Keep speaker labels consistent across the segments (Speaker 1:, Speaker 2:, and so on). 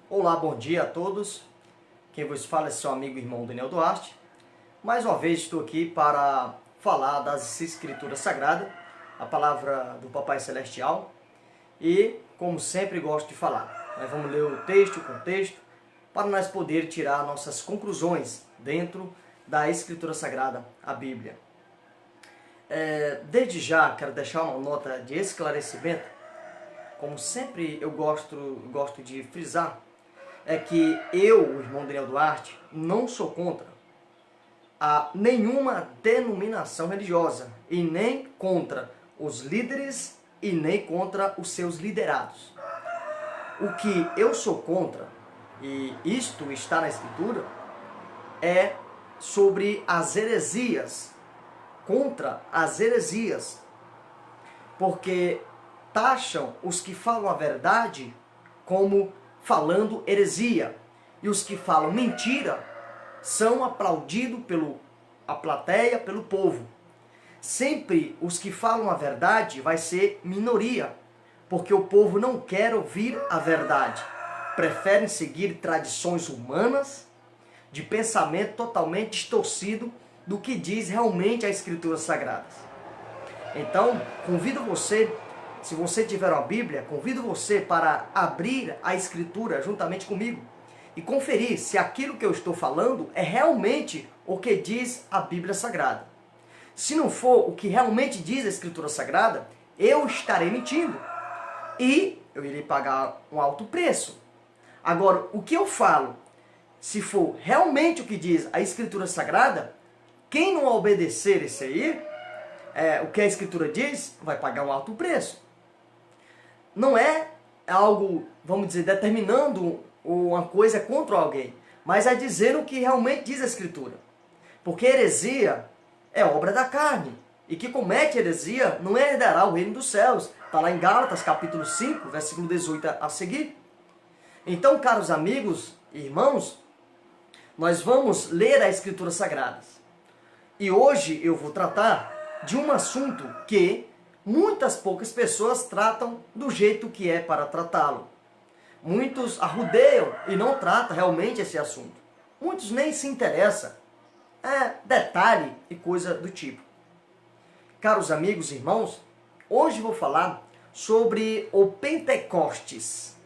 Speaker 1: Olá, bom dia a todos. Quem vos fala é seu amigo e irmão Daniel Duarte. Mais uma vez estou aqui para falar das Escrituras Sagradas, a palavra do Papai Celestial. E, como sempre gosto de falar, nós vamos ler o texto, o contexto, para nós poder tirar nossas conclusões dentro da Escritura Sagrada, a Bíblia. Desde já quero deixar uma nota de esclarecimento. Como sempre eu gosto de frisar, é que eu, o irmão Daniel Duarte, não sou contra a nenhuma denominação religiosa, e nem contra os líderes, e nem contra os seus liderados. O que eu sou contra, e isto está na Escritura, é sobre as heresias, contra as heresias, porque taxam os que falam a verdade como falando heresia, e os que falam mentira são aplaudidos pela plateia, pelo povo. Sempre os que falam a verdade vai ser minoria, porque o povo não quer ouvir a verdade. Preferem seguir tradições humanas, de pensamento totalmente distorcido do que diz realmente as Escrituras Sagradas. Então, convido você, se você tiver uma Bíblia, convido você para abrir a Escritura juntamente comigo e conferir se aquilo que eu estou falando é realmente o que diz a Bíblia Sagrada. Se não for o que realmente diz a Escritura Sagrada, eu estarei mentindo e eu irei pagar um alto preço. Agora, o que eu falo, se for realmente o que diz a Escritura Sagrada, quem não obedecer isso aí, o que a Escritura diz, vai pagar um alto preço. Não é algo, vamos dizer, determinando uma coisa contra alguém, mas é dizer o que realmente diz a Escritura. Porque heresia é obra da carne, e que comete heresia não herdará o reino dos céus. Está lá em Gálatas, capítulo 5, versículo 18 a seguir. Então, caros amigos e irmãos, nós vamos ler as Escrituras Sagradas. E hoje eu vou tratar de um assunto que muitas poucas pessoas tratam do jeito que é para tratá-lo. Muitos arrudeiam e não tratam realmente esse assunto. Muitos nem se interessam. É detalhe e coisa do tipo. Caros amigos e irmãos, hoje vou falar sobre o Pentecostes.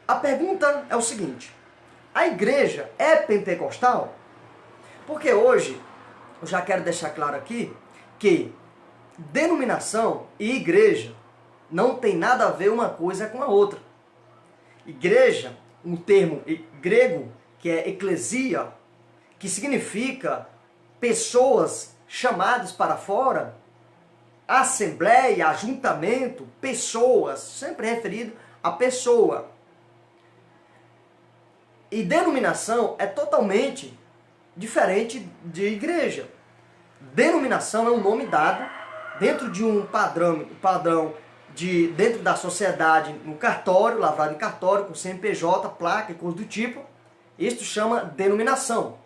Speaker 1: A pergunta é o seguinte: a igreja é pentecostal? Porque hoje eu já quero deixar claro aqui que denominação e igreja não tem nada a ver uma coisa com a outra. Igreja, um termo grego que é eclesia, que significa pessoas chamadas para fora, assembleia, ajuntamento, pessoas, sempre referido a pessoa. E denominação é totalmente diferente de igreja. Denominação é um nome dado dentro de um padrão dentro da sociedade, no cartório, lavrado em cartório, com CNPJ, placa e coisa do tipo. Isto chama denominação,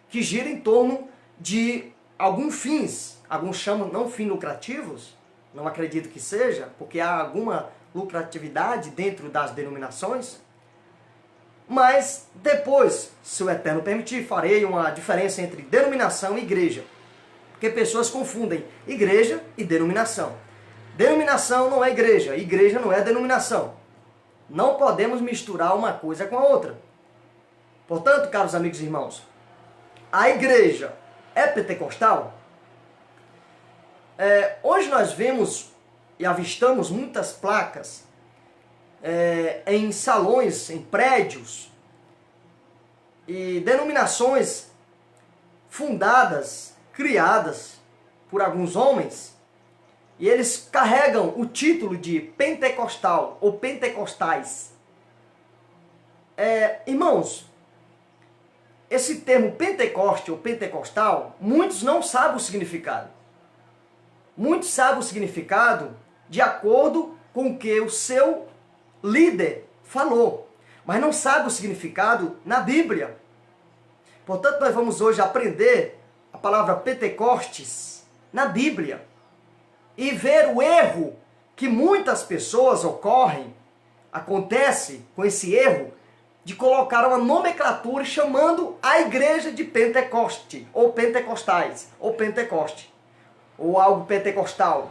Speaker 1: que gira em torno de alguns fins. Alguns chamam não fins lucrativos, não acredito que seja, porque há alguma lucratividade dentro das denominações. Mas depois, se o Eterno permitir, farei uma diferença entre denominação e igreja. Porque pessoas confundem igreja e denominação. Denominação não é igreja, igreja não é denominação. Não podemos misturar uma coisa com a outra. Portanto, caros amigos e irmãos, a igreja é pentecostal? Hoje nós vemos e avistamos muitas placas em salões, em prédios, e denominações fundadas, criadas por alguns homens, e eles carregam o título de pentecostal ou pentecostais. Irmãos, esse termo Pentecoste ou pentecostal, muitos não sabem o significado. Muitos sabem o significado de acordo com o que o seu líder falou, mas não sabe o significado na Bíblia. Portanto, nós vamos hoje aprender a palavra Pentecostes na Bíblia e ver o erro que muitas pessoas ocorrem acontece com esse erro de colocar uma nomenclatura chamando a igreja de Pentecoste, ou pentecostais, ou Pentecoste, ou algo pentecostal.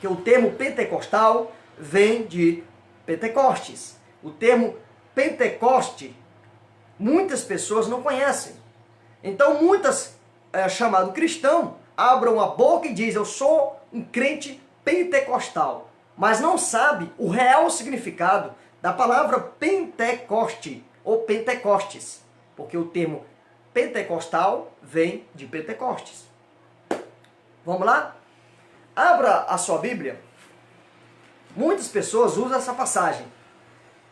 Speaker 1: Que o termo pentecostal vem de Pentecostes. O termo Pentecoste, muitas pessoas não conhecem. Então muitas, chamado cristão, abram a boca e dizem: eu sou um crente pentecostal, mas não sabe o real significado da palavra Pentecoste ou Pentecostes, porque o termo pentecostal vem de Pentecostes. Vamos lá? Abra a sua Bíblia. Muitas pessoas usam essa passagem.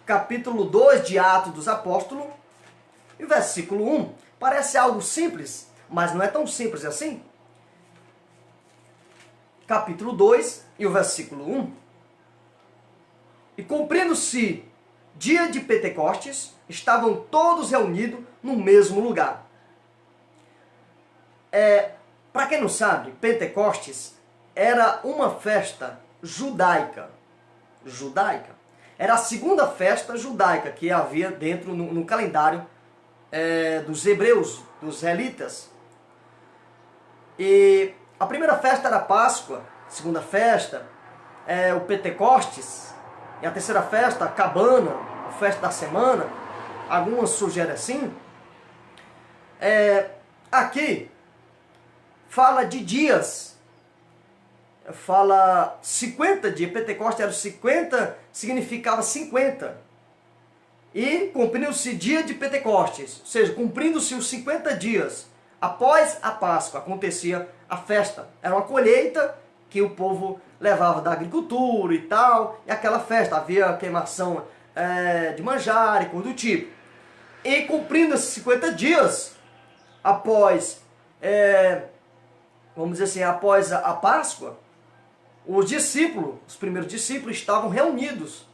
Speaker 1: Capítulo 2 de Atos dos Apóstolos, e versículo 1. Parece algo simples, mas não é tão simples assim. Capítulo 2 e o versículo 1. E cumprindo-se dia de Pentecostes, estavam todos reunidos no mesmo lugar. Para quem não sabe, Pentecostes era uma festa judaica. Era a segunda festa judaica que havia dentro no calendário dos hebreus, dos israelitas. E a primeira festa era a Páscoa, a segunda festa o Pentecostes, e a terceira festa, a Cabana, a festa da semana. Algumas sugerem assim. Aqui fala de dias. Fala 50 dias. Pentecostes era 50, significava 50. E cumpriu-se dia de Pentecostes, ou seja, cumprindo-se os 50 dias após a Páscoa, acontecia a festa. Era uma colheita que o povo levava da agricultura e tal, e aquela festa, havia queimação de manjar e coisa do tipo. E cumprindo esses 50 dias, após, vamos dizer assim, após a Páscoa, os discípulos, os primeiros discípulos estavam reunidos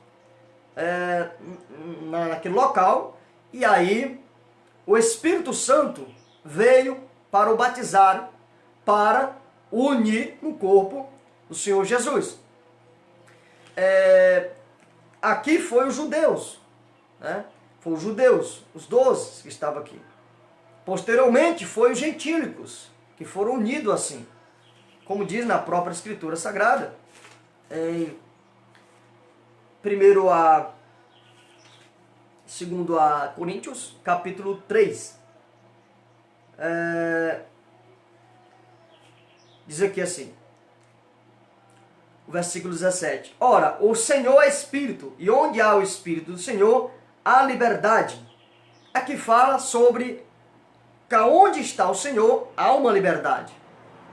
Speaker 1: naquele local, e aí o Espírito Santo veio para o batizar, para o unir no corpo do Senhor Jesus. Aqui foi os judeus, né? Foi os judeus, os 12 que estavam aqui. Posteriormente foi os gentílicos, que foram unidos assim, como diz na própria Escritura Sagrada, em 2 Coríntios, capítulo 3. Diz aqui assim, o versículo 17. Ora, o Senhor é Espírito, e onde há o Espírito do Senhor, há liberdade. Aqui fala sobre que onde está o Senhor, há uma liberdade.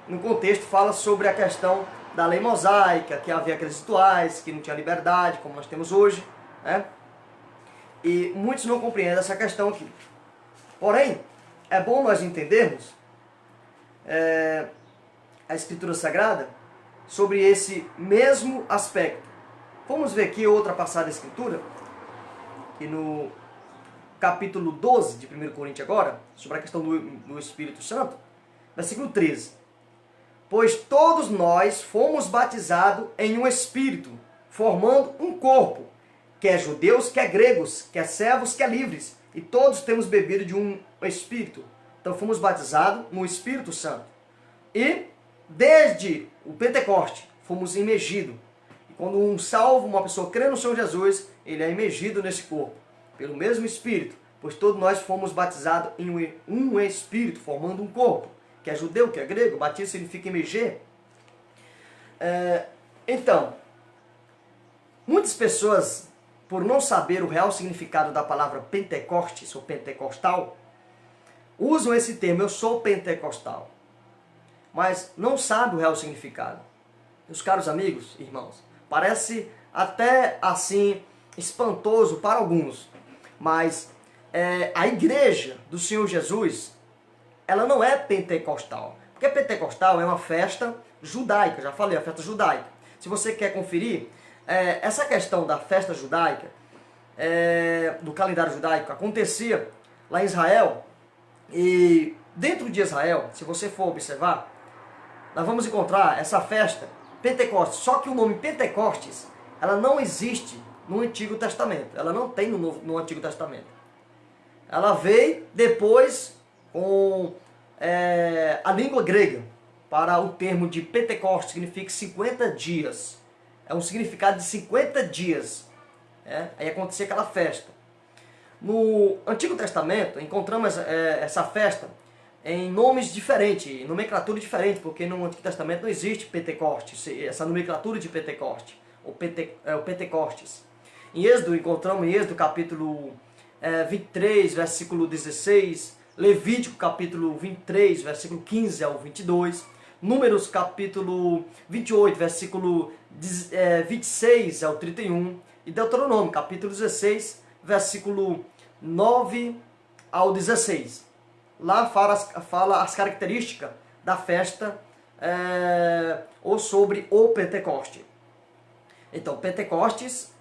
Speaker 1: No contexto fala sobre a questão da lei mosaica, que havia aqueles rituais, que não tinha liberdade, como nós temos hoje, né? E muitos não compreendem essa questão aqui. Porém, é bom nós entendermos a Escritura Sagrada sobre esse mesmo aspecto. Vamos ver aqui outra passagem da Escritura, que no capítulo 12 de 1 Coríntios agora, sobre a questão do Espírito Santo, versículo 13. Pois todos nós fomos batizados em um Espírito, formando um corpo, quer judeus, quer gregos, quer servos, quer livres, e todos temos bebido de um Espírito. Então fomos batizados no Espírito Santo. E desde o Pentecoste fomos imergidos. E quando um salvo, uma pessoa crê no Senhor Jesus, ele é imergido nesse corpo, pelo mesmo Espírito, pois todos nós fomos batizados em um Espírito, formando um corpo, que é judeu, que é grego. Batismo significa imerger. Então, muitas pessoas, por não saber o real significado da palavra Pentecostes ou pentecostal, usam esse termo, eu sou pentecostal, mas não sabem o real significado. Meus caros amigos, irmãos, parece até assim espantoso para alguns, mas a igreja do Senhor Jesus, ela não é pentecostal, porque pentecostal é uma festa judaica, já falei, a festa judaica. Se você quer conferir, essa questão da festa judaica, do calendário judaico, acontecia lá em Israel, e dentro de Israel, se você for observar, nós vamos encontrar essa festa, Pentecostes, só que o nome Pentecostes, ela não existe no Antigo Testamento. Ela não tem no Antigo Testamento. Ela veio depois com a língua grega para o termo de Pentecostes, significa 50 dias. É um significado de 50 dias. Aí acontecia aquela festa. No Antigo Testamento, encontramos essa festa em nomes diferentes, nomenclatura diferente, porque no Antigo Testamento não existe Pentecostes, essa nomenclatura de Pentecostes, o Pentecostes. Em Êxodo, encontramos em Êxodo capítulo 23, versículo 16, Levítico capítulo 23, versículo 15 ao 22, Números capítulo 28, versículo 26 ao 31, e Deuteronômio capítulo 16, versículo 9 ao 16. Lá fala as características da festa ou sobre o Pentecoste. Então, Pentecostes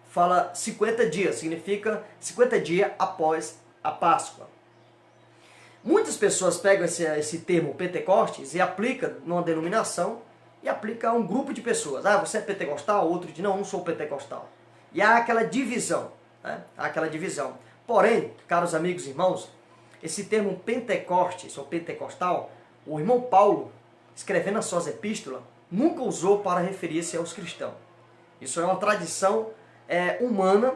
Speaker 1: fala 50 dias, significa 50 dias após a Páscoa. Muitas pessoas pegam esse termo Pentecostes e aplicam numa denominação e aplicam a um grupo de pessoas. Ah, você é pentecostal? Outro diz, não sou pentecostal. E há aquela divisão. Há aquela divisão. Porém, caros amigos e irmãos, esse termo Pentecostes ou pentecostal, o irmão Paulo, escrevendo as suas epístolas, nunca usou para referir-se aos cristãos. Isso é uma tradição humana,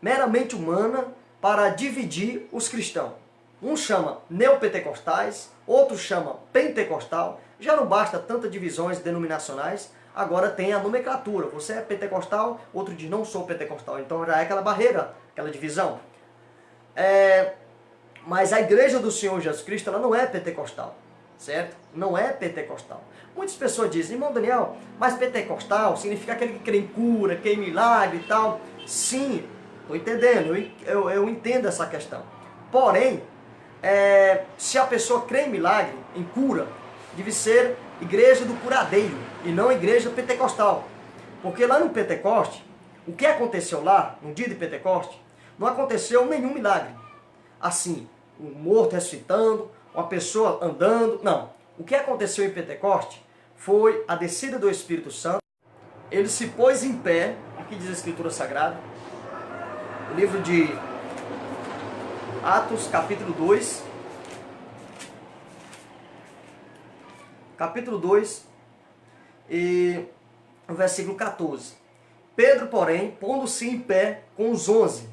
Speaker 1: meramente humana, para dividir os cristãos. Um chama neopentecostais, outro chama pentecostal. Já não basta tantas divisões denominacionais, agora tem a nomenclatura. Você é pentecostal, outro diz não sou pentecostal. Então já é aquela barreira, aquela divisão. Mas a igreja do Senhor Jesus Cristo, ela não é pentecostal, certo? Não é pentecostal. Muitas pessoas dizem, irmão Daniel, mas pentecostal significa aquele que crê em cura, crê em milagre e tal. Sim, estou entendendo, eu entendo essa questão. Porém, se a pessoa crê em milagre, em cura, deve ser igreja do curadeiro e não igreja pentecostal. Porque lá no Pentecoste, o que aconteceu lá, no dia de Pentecoste, não aconteceu nenhum milagre. Assim, um morto ressuscitando, uma pessoa andando, não. O que aconteceu em Pentecoste foi a descida do Espírito Santo. Ele se pôs em pé, aqui diz a Escritura Sagrada, o livro de Atos, capítulo 2. Capítulo 2, e o versículo 14. Pedro, porém, pondo-se em pé com os 11,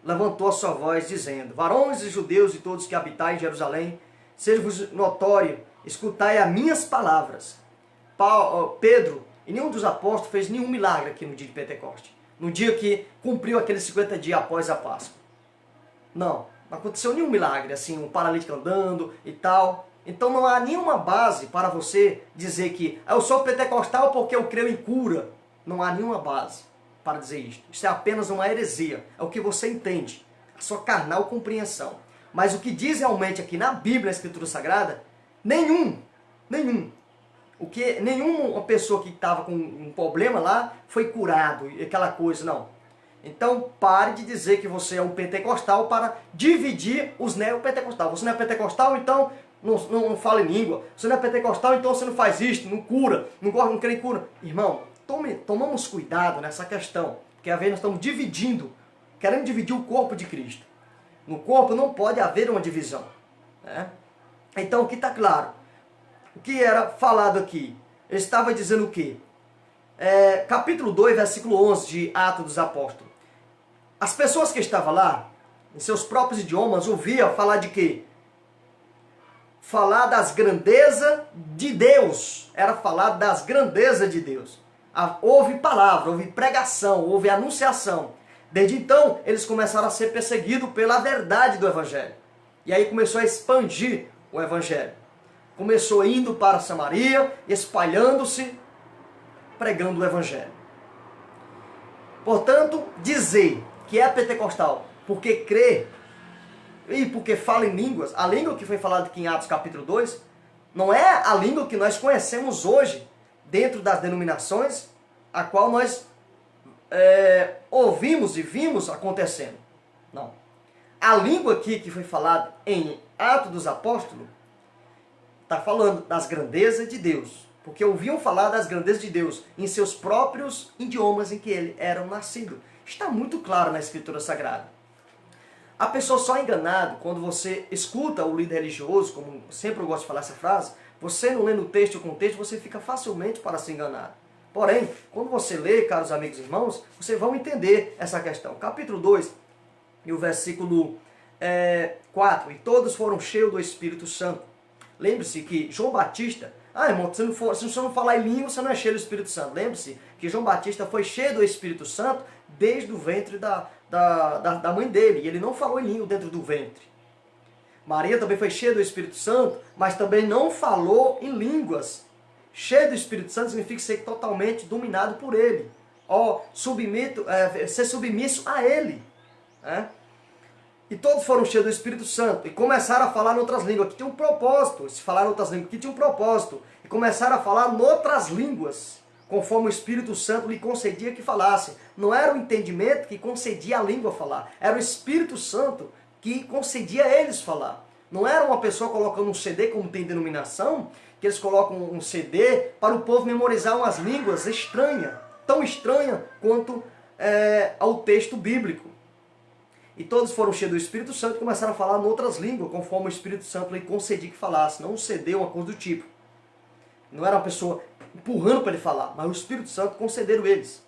Speaker 1: levantou a sua voz, dizendo: varões e judeus e todos que habitais em Jerusalém, seja-vos notório, escutai as minhas palavras. Pedro e nenhum dos apóstolos fez nenhum milagre aqui no dia de Pentecoste, no dia que cumpriu aqueles 50 dias após a Páscoa. Não aconteceu nenhum milagre, assim, um paralítico andando e tal. Então não há nenhuma base para você dizer que eu sou pentecostal porque eu creio em cura. Não há nenhuma base para dizer isto. Isso é apenas uma heresia. É o que você entende, a sua carnal compreensão. Mas o que diz realmente aqui na Bíblia, na Escritura Sagrada, nenhuma pessoa que estava com um problema lá foi curado, aquela coisa, não. Então pare de dizer que você é um pentecostal para dividir os neopentecostais. Você não é pentecostal, então não fala em língua. Você não é pentecostal, então você não faz isto, não cura, não crê em cura. Irmão, tomamos cuidado nessa questão, porque às vezes nós estamos querendo dividir o corpo de Cristo. No corpo não pode haver uma divisão. Então aqui está claro. O que era falado aqui? Ele estava dizendo o quê? Capítulo 2, versículo 11 de Atos dos Apóstolos. As pessoas que estavam lá, em seus próprios idiomas, ouviam falar de quê? Falar das grandezas de Deus. Era falar das grandezas de Deus. Houve palavra, houve pregação, houve anunciação. Desde então, eles começaram a ser perseguidos pela verdade do Evangelho. E aí começou a expandir o Evangelho. Começou indo para Samaria, espalhando-se, pregando o Evangelho. Portanto, dizer que é pentecostal porque crê e porque fala em línguas, a língua que foi falada aqui em Atos capítulo 2, não é a língua que nós conhecemos hoje dentro das denominações, a qual nós ouvimos e vimos acontecendo. Não. A língua aqui que foi falada em Atos dos Apóstolos está falando das grandezas de Deus. porque ouviam falar das grandezas de Deus em seus próprios idiomas em que eles eram nascidos. Está muito claro na Escritura Sagrada. A pessoa só é enganada quando você escuta o líder religioso, como sempre eu gosto de falar essa frase, você não lendo o texto e o contexto, você fica facilmente para se enganar. Porém, quando você lê, caros amigos e irmãos, vocês vão entender essa questão. Capítulo 2, e o versículo 4, e todos foram cheios do Espírito Santo. Lembre-se que João Batista, irmão, se você não falar em língua, você não é cheio do Espírito Santo. Lembre-se que João Batista foi cheio do Espírito Santo desde o ventre da mãe dele. E ele não falou em língua dentro do ventre. Maria também foi cheia do Espírito Santo, mas também não falou em línguas. Cheio do Espírito Santo significa ser totalmente dominado por ele. Ser submisso a ele. E todos foram cheios do Espírito Santo e começaram a falar em outras línguas. Aqui tinha um propósito. Se falar em outras línguas, aqui tinha um propósito. E começaram a falar em outras línguas, conforme o Espírito Santo lhe concedia que falasse. Não era o entendimento que concedia a língua falar. Era o Espírito Santo que concedia a eles falar. Não era uma pessoa colocando um CD, como tem denominação, que eles colocam um CD para o povo memorizar umas línguas estranhas. Tão estranhas quanto ao texto bíblico. E todos foram cheios do Espírito Santo e começaram a falar em outras línguas, conforme o Espírito Santo lhe concedia que falasse. Não um CD, uma coisa do tipo. Não era uma pessoa empurrando para ele falar, mas o Espírito Santo concederam eles.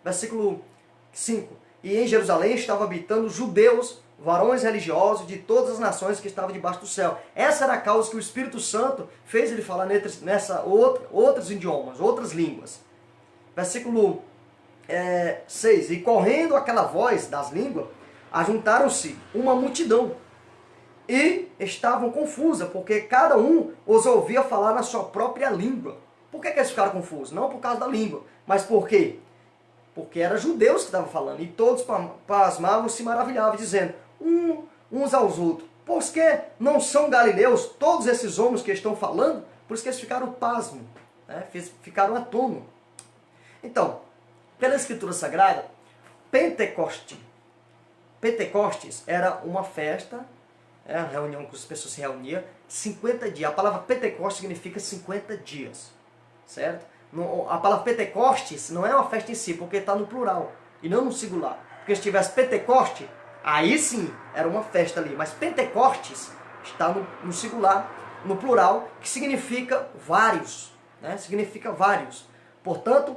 Speaker 1: Versículo 5. E em Jerusalém estavam habitando judeus, varões religiosos de todas as nações que estavam debaixo do céu. Essa era a causa que o Espírito Santo fez ele falar outros idiomas, outras línguas. Versículo 6. E correndo aquela voz das línguas, ajuntaram-se uma multidão e estavam confusas, porque cada um os ouvia falar na sua própria língua. Por que eles ficaram confusos? Não por causa da língua, mas por quê? Porque eram judeus que estavam falando, e todos pasmavam e se maravilhavam, dizendo uns aos outros: por que não são galileus todos esses homens que estão falando? Por isso que eles ficaram pasmos, ficaram atônitos. Então, pela Escritura Sagrada, Pentecostes era uma festa, uma reunião que as pessoas se reuniam, 50 dias. A palavra Pentecostes significa 50 dias, certo? A palavra Pentecostes não é uma festa em si, porque está no plural e não no singular. Porque se tivesse Pentecoste, aí sim era uma festa ali. Mas Pentecostes está no singular, no plural, que significa vários. Significa vários. Portanto,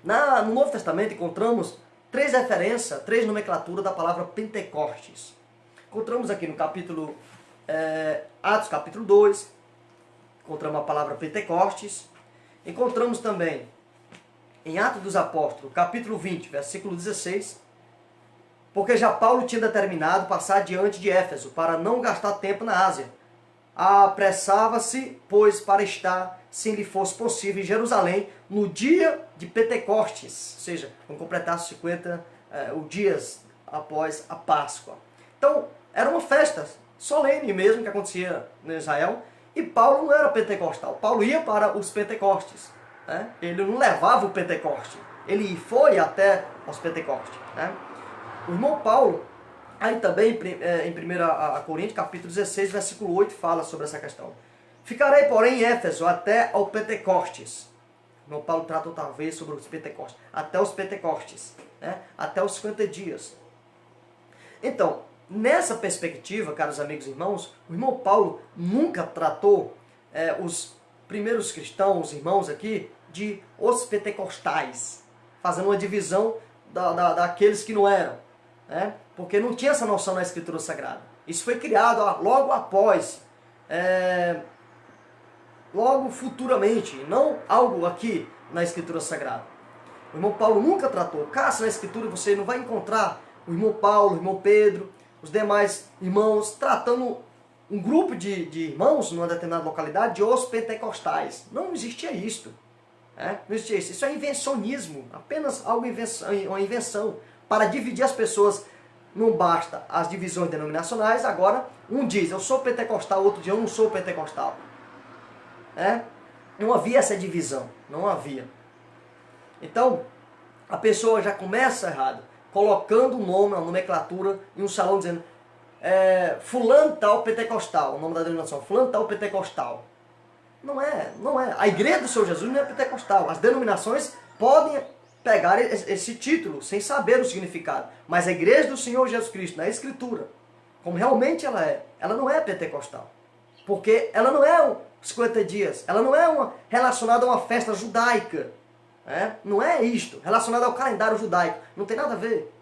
Speaker 1: no Novo Testamento encontramos três referências, três nomenclaturas da palavra Pentecostes. Encontramos aqui no capítulo Atos capítulo 2, encontramos a palavra Pentecostes. Encontramos também em Atos dos Apóstolos, capítulo 20, versículo 16, porque já Paulo tinha determinado passar diante de Éfeso, para não gastar tempo na Ásia. Apressava-se, pois, para estar, se lhe fosse possível, em Jerusalém, no dia de Pentecostes, ou seja, vão completar 50 dias após a Páscoa. Então, era uma festa solene mesmo que acontecia em Israel, e Paulo não era pentecostal. Paulo ia para os Pentecostes. Ele não levava o Pentecoste. Ele foi até os Pentecostes. O irmão Paulo, aí também em 1 Coríntios, capítulo 16, versículo 8, fala sobre essa questão. Ficarei, porém, em Éfeso até ao Pentecostes. O irmão Paulo trata outra vez sobre os Pentecostes. Até os Pentecostes. Até os 50 dias. Então, nessa perspectiva, caros amigos e irmãos, o irmão Paulo nunca tratou os primeiros cristãos, os irmãos aqui, de os pentecostais, fazendo uma divisão daqueles que não eram, porque não tinha essa noção na Escritura Sagrada. Isso foi criado logo após, logo futuramente, não algo aqui na Escritura Sagrada. O irmão Paulo nunca tratou. Caça na Escritura, você não vai encontrar o irmão Paulo, o irmão Pedro, os demais irmãos tratando um grupo de irmãos numa determinada localidade de os pentecostais. Não existia isto. Não existia isso. Isso é invencionismo, apenas uma invenção para dividir as pessoas. Não basta as divisões denominacionais, agora um diz, eu sou pentecostal, outro diz, eu não sou pentecostal. Não havia essa divisão, não havia. Então, a pessoa já começa errado, colocando um nome, uma nomenclatura em um salão dizendo fulano tal pentecostal, o nome da denominação, fulano tal pentecostal. Não é, não é. A igreja do Senhor Jesus não é pentecostal. As denominações podem pegar esse título sem saber o significado. Mas a igreja do Senhor Jesus Cristo, na Escritura, como realmente ela não é pentecostal. Porque ela não é 50 dias, ela não é relacionada a uma festa judaica. Não é isto, relacionada ao calendário judaico. Não tem nada a ver.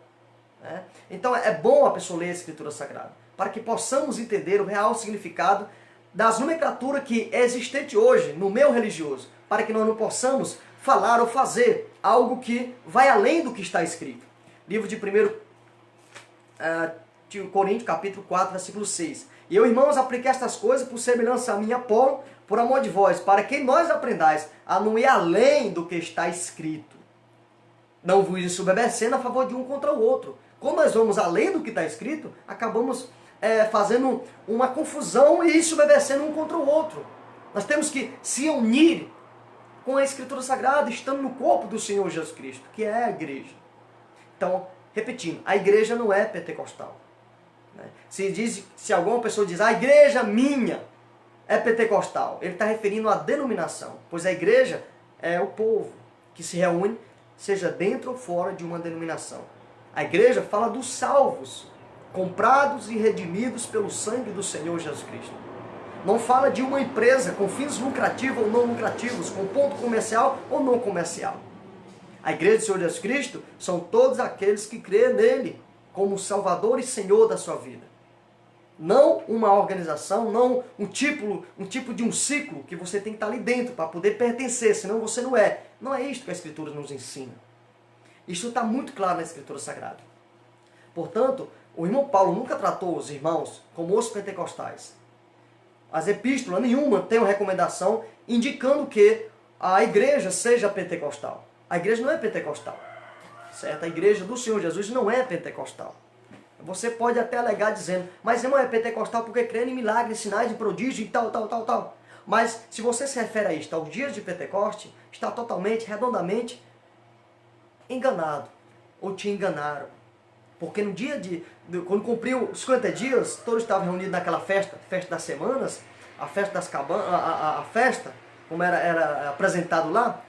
Speaker 1: Então é bom a pessoa ler a Escritura Sagrada, para que possamos entender o real significado das nomenclaturas que é existente hoje no meio religioso, para que nós não possamos falar ou fazer algo que vai além do que está escrito. Livro de 1 Coríntios, capítulo 4, versículo 6. E eu, irmãos, apliquei estas coisas por semelhança a mim, Apolo, por amor de vós, para que nós aprendais a não ir além do que está escrito. Não vos ensubebecendo a favor de um contra o outro. Quando nós vamos além do que está escrito, acabamos fazendo uma confusão e ensubebecendo um contra o outro. Nós temos que se unir com a Escritura Sagrada, estando no corpo do Senhor Jesus Cristo, que é a igreja. Então, repetindo, a igreja não é pentecostal. Se alguma pessoa diz, a igreja minha é pentecostal, ele está referindo à denominação, pois a igreja é o povo que se reúne, seja dentro ou fora de uma denominação. A igreja fala dos salvos, comprados e redimidos pelo sangue do Senhor Jesus Cristo. Não fala de uma empresa com fins lucrativos ou não lucrativos, com ponto comercial ou não comercial. A igreja do Senhor Jesus Cristo são todos aqueles que creem nele como Salvador e Senhor da sua vida. Não uma organização, não um tipo de um ciclo que você tem que estar ali dentro para poder pertencer, senão você não é. Não é isto que a Escritura nos ensina. Isso está muito claro na Escritura Sagrada. Portanto, o irmão Paulo nunca tratou os irmãos como os pentecostais. As epístolas nenhuma tem uma recomendação indicando que a igreja seja pentecostal. A igreja não é pentecostal. Certo? A igreja do Senhor Jesus não é pentecostal. Você pode até alegar dizendo, mas irmão, é pentecostal porque crê em milagres, sinais de prodígio e tal. Mas se você se refere a isto aos dias de Pentecoste, está totalmente, redondamente enganado. Ou te enganaram. Porque no dia quando cumpriu os 50 dias, todos estavam reunidos naquela festa das semanas, a festa das cabanas, a festa, como era apresentado lá,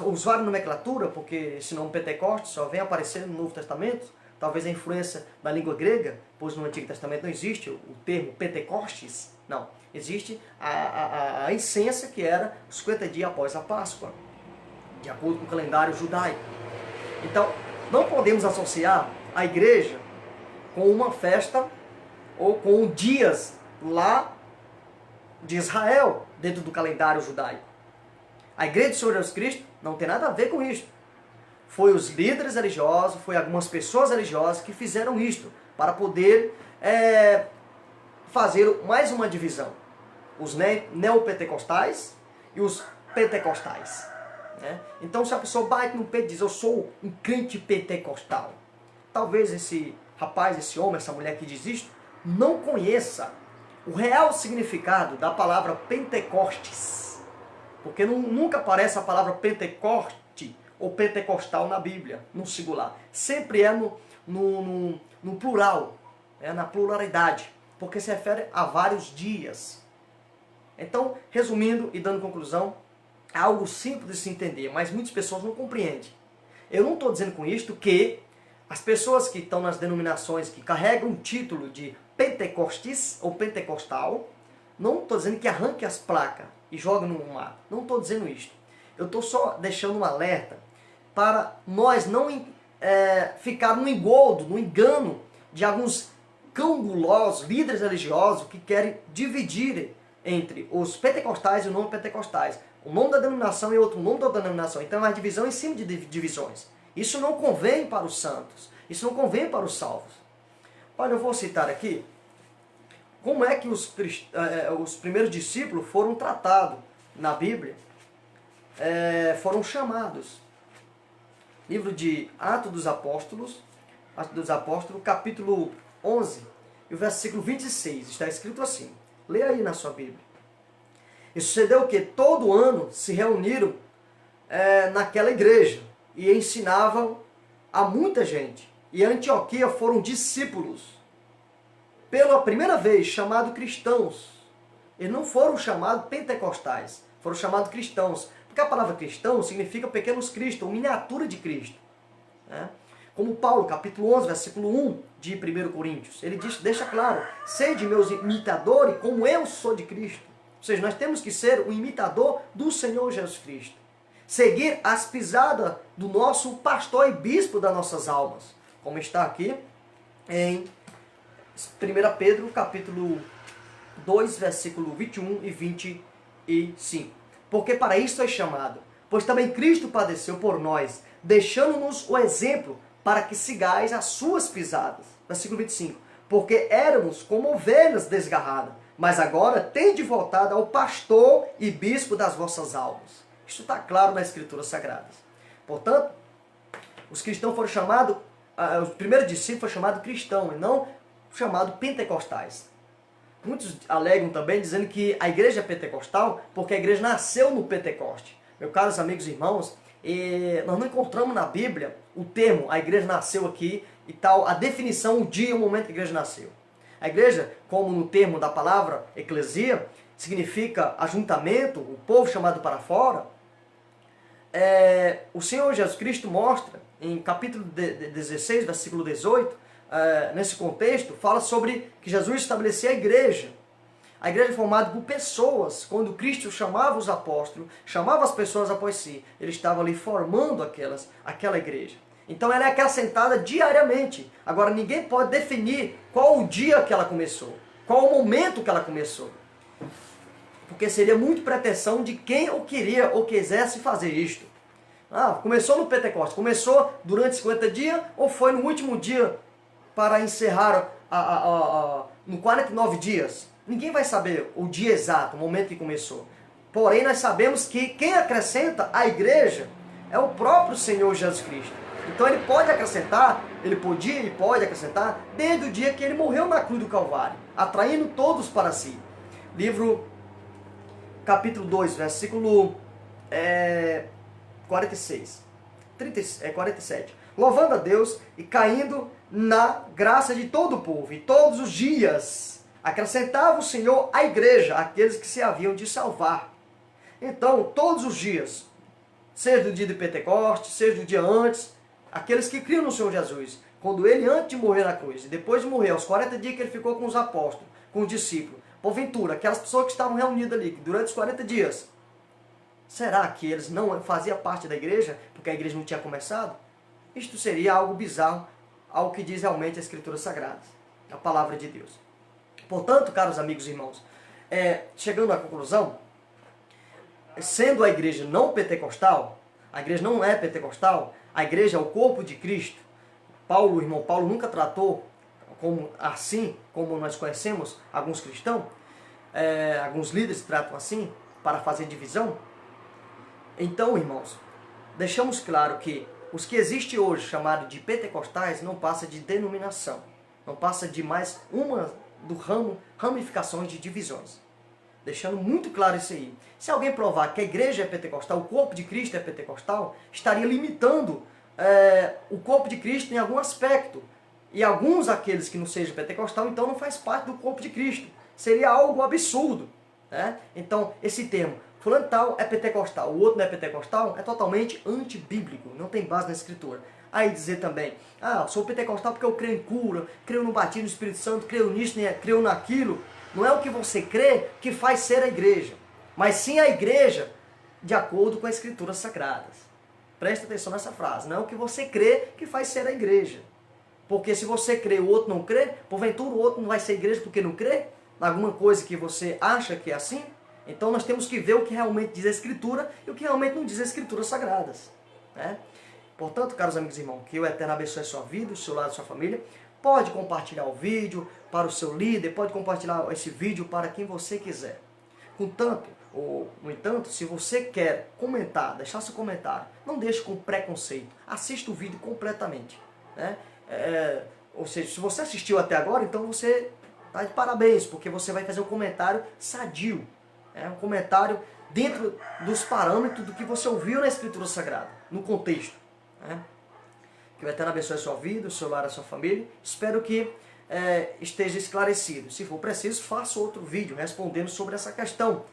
Speaker 1: os vários nomenclatura, porque esse nome Pentecoste só vem aparecer no Novo Testamento, talvez a influência da língua grega, pois no Antigo Testamento não existe o termo Pentecostes, não. Existe a essência que era os 50 dias após a Páscoa, de acordo com o calendário judaico. Então, não podemos associar a igreja com uma festa ou com dias lá de Israel, dentro do calendário judaico. A igreja do Senhor Jesus Cristo não tem nada a ver com isso. Foi os líderes religiosos, foi algumas pessoas religiosas que fizeram isto para poder fazer mais uma divisão. Os neopentecostais e os pentecostais. Então, se a pessoa bate no peito e diz, eu sou um crente pentecostal, talvez esse rapaz, esse homem, essa mulher que diz isto, não conheça o real significado da palavra Pentecostes. Porque nunca aparece a palavra Pentecoste ou pentecostal na Bíblia, no singular. Sempre é no plural, na pluralidade, porque se refere a vários dias. Então, resumindo e dando conclusão, é algo simples de se entender, mas muitas pessoas não compreendem. Eu não estou dizendo com isto que as pessoas que estão nas denominações que carregam o título de Pentecostes ou pentecostal, não estou dizendo que arranque as placas e jogue no mar. Não estou dizendo isto. Eu estou só deixando um alerta para nós não ficar no engodo, no engano de alguns cão-gulosos, líderes religiosos que querem dividir entre os pentecostais e os não pentecostais. Um nome da denominação e outro nome da denominação. Então é uma divisão em cima de divisões. Isso não convém para os santos. Isso não convém para os salvos. Olha, eu vou citar aqui como é que os primeiros discípulos foram tratados na Bíblia, foram chamados. Livro de Atos dos Apóstolos, capítulo 11, e o versículo 26, está escrito assim. Leia aí na sua Bíblia. E sucedeu que todo ano se reuniram naquela igreja e ensinavam a muita gente. E a Antioquia foram discípulos, pela primeira vez chamados cristãos, eles não foram chamados pentecostais, foram chamados cristãos. Porque a palavra cristão significa pequenos Cristo, ou miniatura de Cristo. Né? Como Paulo, capítulo 11, versículo 1 de 1 Coríntios, ele deixa claro, sede meus imitadores como eu sou de Cristo. Ou seja, nós temos que ser o imitador do Senhor Jesus Cristo. Seguir as pisadas do nosso pastor e bispo das nossas almas. Como está aqui em 1 Pedro, capítulo 2, versículo 21 e 25. Porque para isso é chamado, pois também Cristo padeceu por nós, deixando-nos o exemplo para que sigais as suas pisadas. Versículo 25. Porque éramos como ovelhas desgarradas, mas agora tende voltado ao pastor e bispo das vossas almas. Isso está claro nas Escrituras Sagradas. Portanto, os cristãos foram chamados, o primeiro discípulo foi chamado cristão, e não chamado pentecostais. Muitos alegam também dizendo que a igreja é pentecostal porque a igreja nasceu no Pentecoste. Meus caros amigos e irmãos, nós não encontramos na Bíblia o termo a igreja nasceu aqui e tal, a definição, o dia e o momento que a igreja nasceu. A igreja, como no termo da palavra eclesia, significa ajuntamento, o povo chamado para fora. O Senhor Jesus Cristo mostra, em capítulo 16, versículo 18, nesse contexto, fala sobre que Jesus estabeleceu a igreja. A igreja é formada por pessoas. Quando Cristo chamava os apóstolos, chamava as pessoas após si, ele estava ali formando aquela igreja. Então ela é acrescentada diariamente. Agora ninguém pode definir qual o dia que ela começou, qual o momento que ela começou. Porque seria muito pretensão de quem ou queria ou quisesse fazer isto. Começou no Pentecostes, começou durante 50 dias ou foi no último dia para encerrar no 49 dias? Ninguém vai saber o dia exato, o momento que começou. Porém, nós sabemos que quem acrescenta a igreja é o próprio Senhor Jesus Cristo. Então ele pode acrescentar, ele pode acrescentar desde o dia que ele morreu na cruz do Calvário, atraindo todos para si. Livro capítulo 2, versículo 47. Louvando a Deus e caindo na graça de todo o povo. E todos os dias acrescentava o Senhor à igreja aqueles que se haviam de salvar. Então, todos os dias, seja do dia de Pentecostes, seja do dia antes, aqueles que criam no Senhor Jesus, quando ele, antes de morrer na cruz, e depois de morrer, aos 40 dias que ele ficou com os apóstolos, com os discípulos, porventura, aquelas pessoas que estavam reunidas ali, durante os 40 dias, será que eles não faziam parte da igreja, porque a igreja não tinha começado? Isto seria algo bizarro ao que diz realmente as Escrituras Sagradas, a palavra de Deus. Portanto, caros amigos e irmãos, chegando à conclusão, sendo a igreja não pentecostal, a igreja não é pentecostal, a igreja é o corpo de Cristo. O irmão Paulo nunca tratou assim como nós conhecemos alguns cristãos, alguns líderes tratam assim, para fazer divisão. Então, irmãos, deixamos claro que os que existem hoje, chamados de pentecostais, não passa de denominação, não passa de mais uma ramificações de divisões. Deixando muito claro isso aí. Se alguém provar que a igreja é pentecostal, o corpo de Cristo é pentecostal, estaria limitando o corpo de Cristo em algum aspecto. E alguns aqueles que não sejam pentecostal, então não faz parte do corpo de Cristo. Seria algo absurdo. Né? Então, esse termo, fulano tal é pentecostal, o outro não é pentecostal, é totalmente antibíblico, não tem base na Escritura. Aí dizer também, sou pentecostal porque eu creio em cura, creio no batismo do Espírito Santo, creio nisso, creio naquilo. Não é o que você crê que faz ser a igreja, mas sim a igreja de acordo com as Escrituras Sagradas. Presta atenção nessa frase, não é o que você crê que faz ser a igreja. Porque se você crê e o outro não crê, porventura o outro não vai ser igreja porque não crê? Alguma coisa que você acha que é assim? Então nós temos que ver o que realmente diz a Escritura e o que realmente não diz as Escrituras Sagradas. Né? Portanto, caros amigos e irmãos, que o Eterno abençoe a sua vida, o seu lado, a sua família. Pode compartilhar o vídeo para o seu líder, pode compartilhar esse vídeo para quem você quiser. No entanto, se você quer comentar, deixar seu comentário, não deixe com preconceito. Assista o vídeo completamente. Né? Ou seja, se você assistiu até agora, então você está de parabéns, porque você vai fazer um comentário sadio. Um comentário dentro dos parâmetros do que você ouviu na Escritura Sagrada, no contexto. Que o Eterno abençoe a sua vida, o seu lar, a sua família. Espero que esteja esclarecido. Se for preciso, faça outro vídeo respondendo sobre essa questão.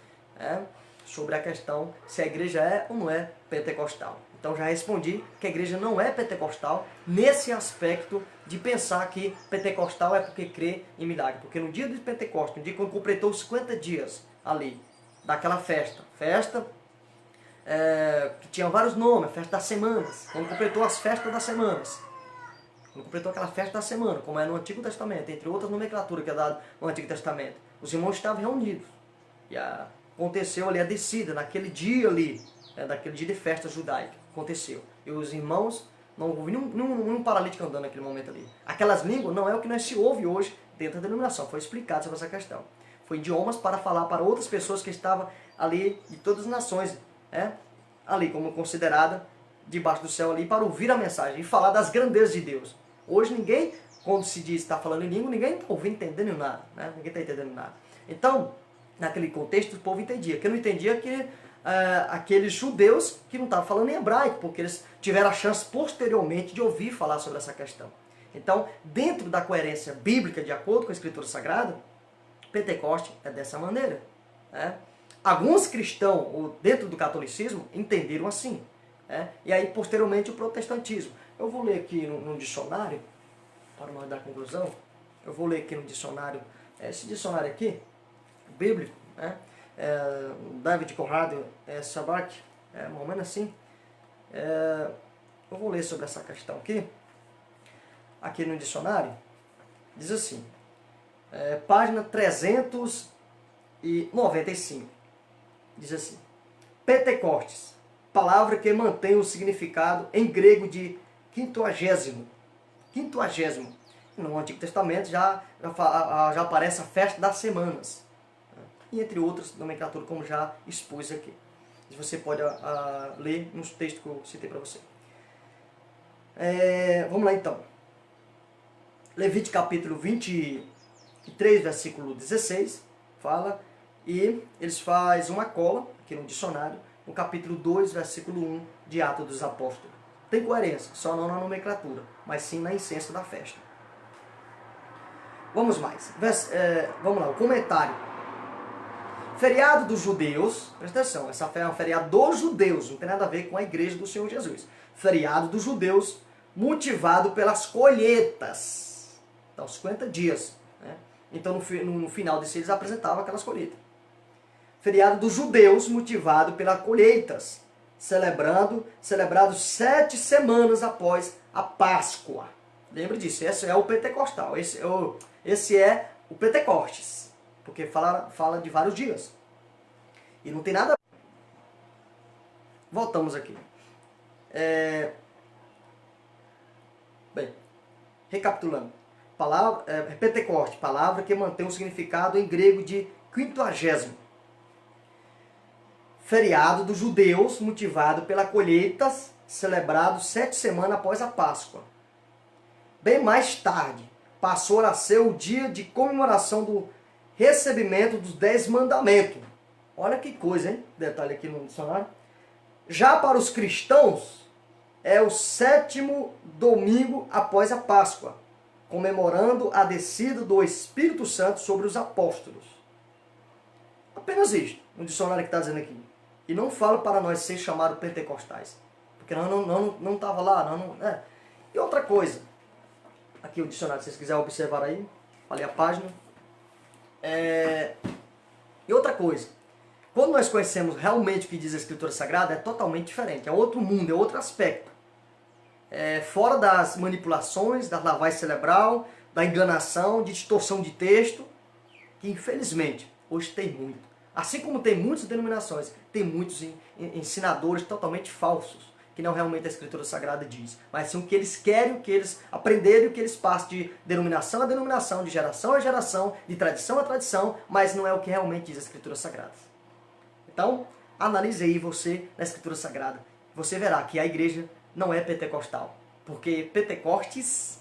Speaker 1: Sobre a questão se a igreja é ou não é pentecostal. Então já respondi que a igreja não é pentecostal nesse aspecto de pensar que pentecostal é porque crê em milagre. Porque no dia de Pentecostes, no dia quando completou os 50 dias ali, daquela festa que tinha vários nomes, a festa das semanas, quando completou as festas das semanas, quando completou aquela festa da semana, como é no Antigo Testamento, entre outras nomenclaturas que é dado no Antigo Testamento, os irmãos estavam reunidos. E aconteceu ali a descida, naquele dia ali, daquele dia de festa judaica, aconteceu. E os irmãos, não houve nenhum paralítico andando naquele momento ali. Aquelas línguas não é o que nós se ouve hoje dentro da denominação, foi explicado sobre essa questão. Foi idiomas para falar para outras pessoas que estavam ali de todas as nações, ali como considerada debaixo do céu ali, para ouvir a mensagem e falar das grandezas de Deus. Hoje ninguém, quando se diz está falando em língua, ninguém está ouvindo, entendendo nada. Ninguém está entendendo nada. Então, naquele contexto, o povo entendia. Quem não entendia que aqueles judeus que não estavam falando em hebraico, porque eles tiveram a chance posteriormente de ouvir falar sobre essa questão. Então, dentro da coerência bíblica, de acordo com a Escritura Sagrada, Pentecoste é dessa maneira. Alguns cristãos, dentro do catolicismo, entenderam assim. E aí, posteriormente, o protestantismo. Eu vou ler aqui no dicionário, para nós dar conclusão, eu vou ler aqui no dicionário, esse dicionário aqui, bíblico, David Conrad Sabat, mais ou menos assim. Eu vou ler sobre essa questão aqui no dicionário, diz assim, página 395, diz assim, Pentecostes, palavra que mantém o significado em grego de quinquagésimo. No Antigo Testamento já aparece a festa das semanas. E entre outras nomenclaturas, como já expus aqui. Você pode ler nos textos que eu citei para você. Vamos lá então. Levítico capítulo 23, versículo 16, fala, e eles fazem uma cola, aqui no dicionário, no capítulo 2, versículo 1 de Atos dos Apóstolos. Tem coerência, só não na nomenclatura, mas sim na essência da festa. Vamos mais. Vamos lá, o comentário. Feriado dos judeus, presta atenção, essa é um feriado dos judeus, não tem nada a ver com a igreja do Senhor Jesus. Feriado dos judeus, motivado pelas colheitas. Então, 50 dias. Então, no final desse, eles apresentavam aquelas colheitas. Feriado dos judeus, motivado pelas colheitas, celebrado 7 semanas após a Páscoa. Lembra disso, esse é o pentecostal, esse é o Pentecostes, porque fala de vários dias. E não tem nada... Voltamos aqui. Bem, recapitulando. Pentecoste, palavra que mantém o significado em grego de quinquagésimo. Feriado dos judeus, motivado pela colheita, celebrado 7 semanas após a Páscoa. Bem mais tarde, passou a ser o dia de comemoração do recebimento dos 10 mandamentos. Olha que coisa, hein? Detalhe aqui no dicionário. Já para os cristãos, é o 7º domingo após a Páscoa, comemorando a descida do Espírito Santo sobre os apóstolos. Apenas isto, no dicionário que está dizendo aqui. E não fala para nós ser chamados pentecostais, porque nós não estava lá. E outra coisa, aqui o dicionário, se vocês quiserem observar aí, falei a página. E outra coisa, quando nós conhecemos realmente o que diz a Escritura Sagrada, é totalmente diferente, é outro mundo, é outro aspecto. Fora das manipulações, da lavagem cerebral, da enganação, de distorção de texto, que infelizmente hoje tem muito. Assim como tem muitas denominações, tem muitos ensinadores totalmente falsos, que não realmente a Escritura Sagrada diz, mas sim o que eles querem, o que eles aprenderam, o que eles passam de denominação a denominação, de geração a geração, de tradição a tradição, mas não é o que realmente diz a Escritura Sagrada. Então, analise aí você na Escritura Sagrada. Você verá que a igreja não é pentecostal, porque Pentecostes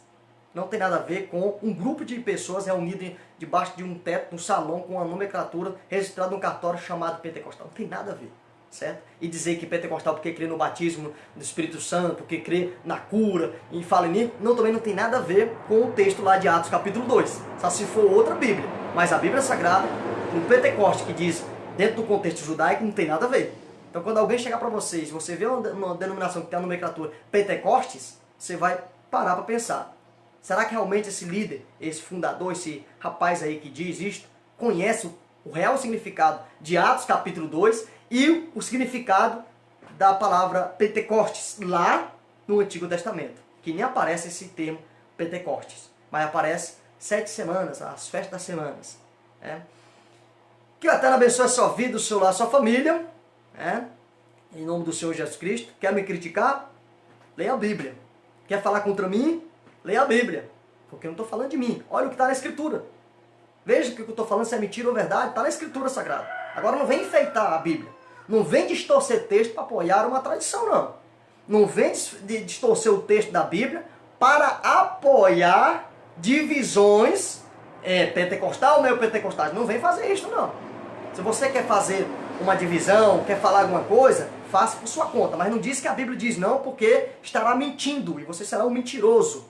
Speaker 1: não tem nada a ver com um grupo de pessoas reunidas debaixo de um teto, num salão, com uma nomenclatura registrada num cartório chamado pentecostal. Não tem nada a ver. certo? E dizer que pentecostal porque crê no batismo do Espírito Santo, porque crê na cura e fala nisso, também não tem nada a ver com o texto lá de Atos capítulo 2, só se for outra Bíblia. Mas a Bíblia Sagrada, no Pentecoste, que diz dentro do contexto judaico, não tem nada a ver. Então quando alguém chegar para vocês, você vê uma denominação que tem a nomenclatura Pentecostes, você vai parar para pensar. Será que realmente esse líder, esse fundador, esse rapaz aí que diz isto, conhece o real significado de Atos capítulo 2 e o significado da palavra Pentecostes lá no Antigo Testamento? Que nem aparece esse termo Pentecostes, mas aparece 7 semanas, as festas das semanas. Que o Eterno abençoe a sua vida, o seu lar, a sua família. Em nome do Senhor Jesus Cristo. Quer me criticar? Leia a Bíblia. Quer falar contra mim? Leia a Bíblia. Porque eu não estou falando de mim. Olha o que está na Escritura. Veja que o que eu estou falando, se é mentira ou verdade, está na Escritura Sagrada. Agora não vem enfeitar a Bíblia. Não vem distorcer texto para apoiar uma tradição, não. Não vem distorcer o texto da Bíblia para apoiar divisões pentecostal, neopentecostais. Não vem fazer isso, não. Se você quer fazer uma divisão, quer falar alguma coisa, faça por sua conta. Mas não diz que a Bíblia diz não, porque estará mentindo e você será um mentiroso.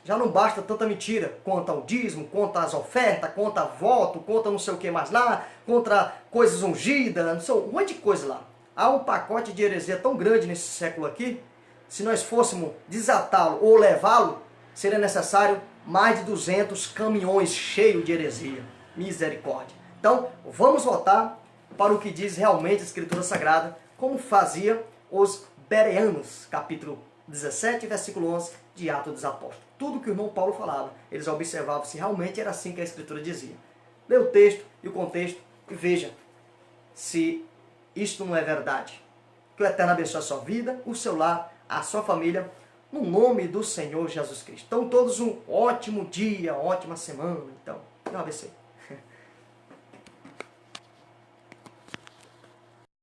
Speaker 1: Já não basta tanta mentira quanto ao dízimo, quanto às ofertas, quanto a voto, quanto não sei o que mais lá, contra coisas ungidas, não sei, um monte de coisa lá. Há um pacote de heresia tão grande nesse século aqui, se nós fôssemos desatá-lo ou levá-lo, seria necessário mais de 200 caminhões cheios de heresia. Misericórdia. Então, vamos voltar para o que diz realmente a Escritura Sagrada, como fazia os bereanos, capítulo 17, versículo 11 de Atos dos Apóstolos. Tudo que o irmão Paulo falava, eles observavam se realmente era assim que a Escritura dizia. Lê o texto e o contexto e veja se isto não é verdade. Que o Eterno abençoe a sua vida, o seu lar, a sua família, no nome do Senhor Jesus Cristo. Então, todos um ótimo dia, ótima semana. Então, um ABC.